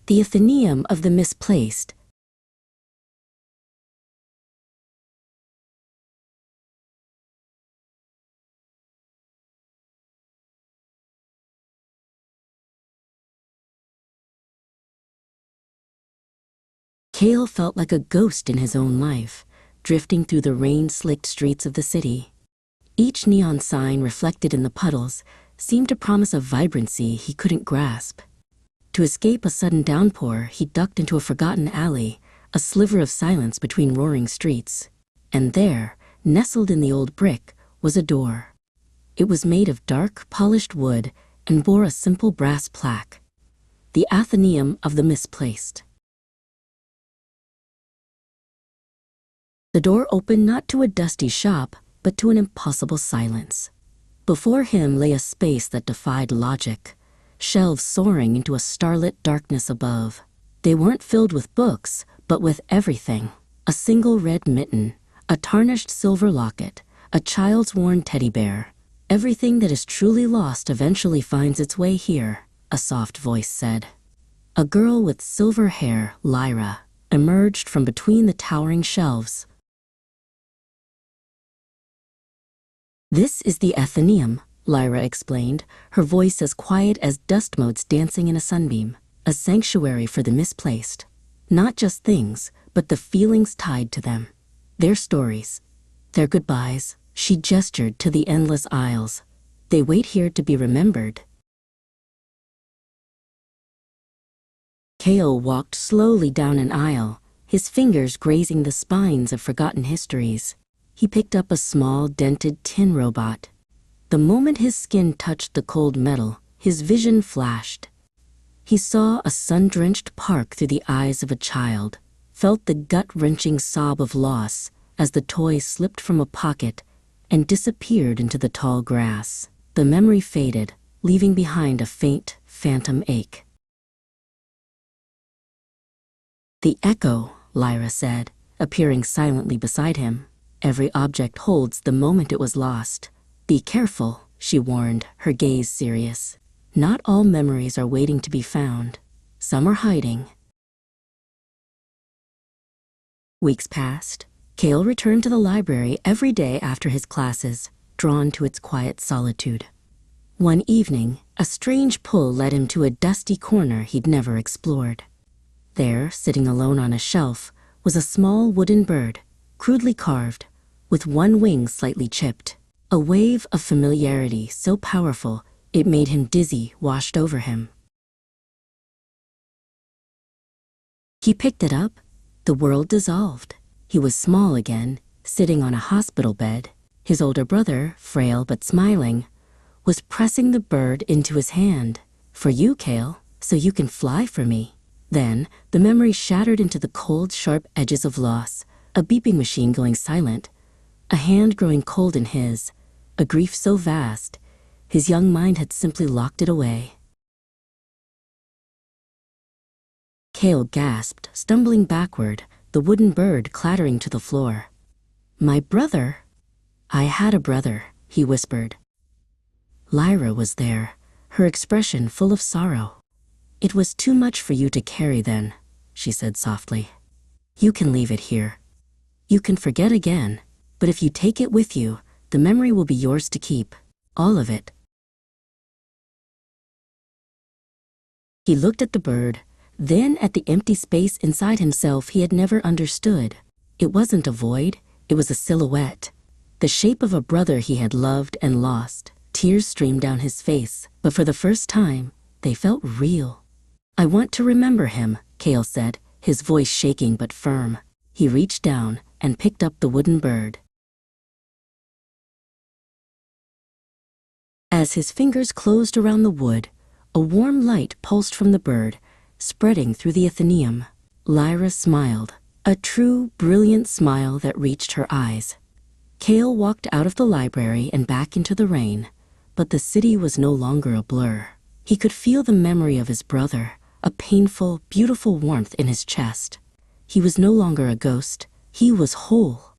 The Atheneum of the Misplaced. Cale felt like a ghost in his own life, drifting through the rain-slicked streets of the city. Each neon sign reflected in the puddles seemed to promise a vibrancy he couldn't grasp. To escape a sudden downpour, he ducked into a forgotten alley, a sliver of silence between roaring streets. And there, nestled in the old brick, was a door. It was made of dark, polished wood and bore a simple brass plaque. The Atheneum of the Misplaced. The door opened not to a dusty shop, but to an impossible silence. Before him lay a space that defied logic, shelves soaring into a starlit darkness above. They weren't filled with books, but with everything. A single red mitten, a tarnished silver locket, a child's worn teddy bear. Everything that is truly lost eventually finds its way here, a soft voice said. A girl with silver hair, Lyra, emerged from between the towering shelves. "This is the Atheneum," Lyra explained, her voice as quiet as dust motes dancing in a sunbeam. A sanctuary for the misplaced. Not just things, but the feelings tied to them. Their stories, their goodbyes. She gestured to the endless aisles. They wait here to be remembered. Cale walked slowly down an aisle, his fingers grazing the spines of forgotten histories. He picked up a small, dented tin robot. The moment his skin touched the cold metal, his vision flashed. He saw a sun-drenched park through the eyes of a child, felt the gut-wrenching sob of loss as the toy slipped from a pocket and disappeared into the tall grass. The memory faded, leaving behind a faint, phantom ache. "The echo," Lyra said, appearing silently beside him. "Every object holds the moment it was lost. Be careful," she warned, her gaze serious. "Not all memories are waiting to be found. Some are hiding." Weeks passed. Cale returned to the library every day after his classes, drawn to its quiet solitude. One evening, a strange pull led him to a dusty corner he'd never explored. There, sitting alone on a shelf, was a small wooden bird, crudely carved, with one wing slightly chipped. A wave of familiarity so powerful it made him dizzy washed over him. He picked it up. The world dissolved. He was small again, sitting on a hospital bed. His older brother, frail but smiling, was pressing the bird into his hand. "For you, Cale, so you can fly for me." Then, the memory shattered into the cold, sharp edges of loss, a beeping machine going silent, a hand growing cold in his, a grief so vast, his young mind had simply locked it away. Cale gasped, stumbling backward, the wooden bird clattering to the floor. "My brother?" "I had a brother," he whispered. Lyra was there, her expression full of sorrow. "It was too much for you to carry then," she said softly. "You can leave it here. You can forget again, but if you take it with you, the memory will be yours to keep. All of it." He looked at the bird, then at the empty space inside himself he had never understood. It wasn't a void, it was a silhouette. The shape of a brother he had loved and lost. Tears streamed down his face, but for the first time, they felt real. "I want to remember him," Cale said, his voice shaking but firm. He reached down and picked up the wooden bird. As his fingers closed around the wood, a warm light pulsed from the bird, spreading through the Atheneum. Lyra smiled, a true, brilliant smile that reached her eyes. Cale walked out of the library and back into the rain, but the city was no longer a blur. He could feel the memory of his brother, a painful, beautiful warmth in his chest. He was no longer a ghost. He was whole.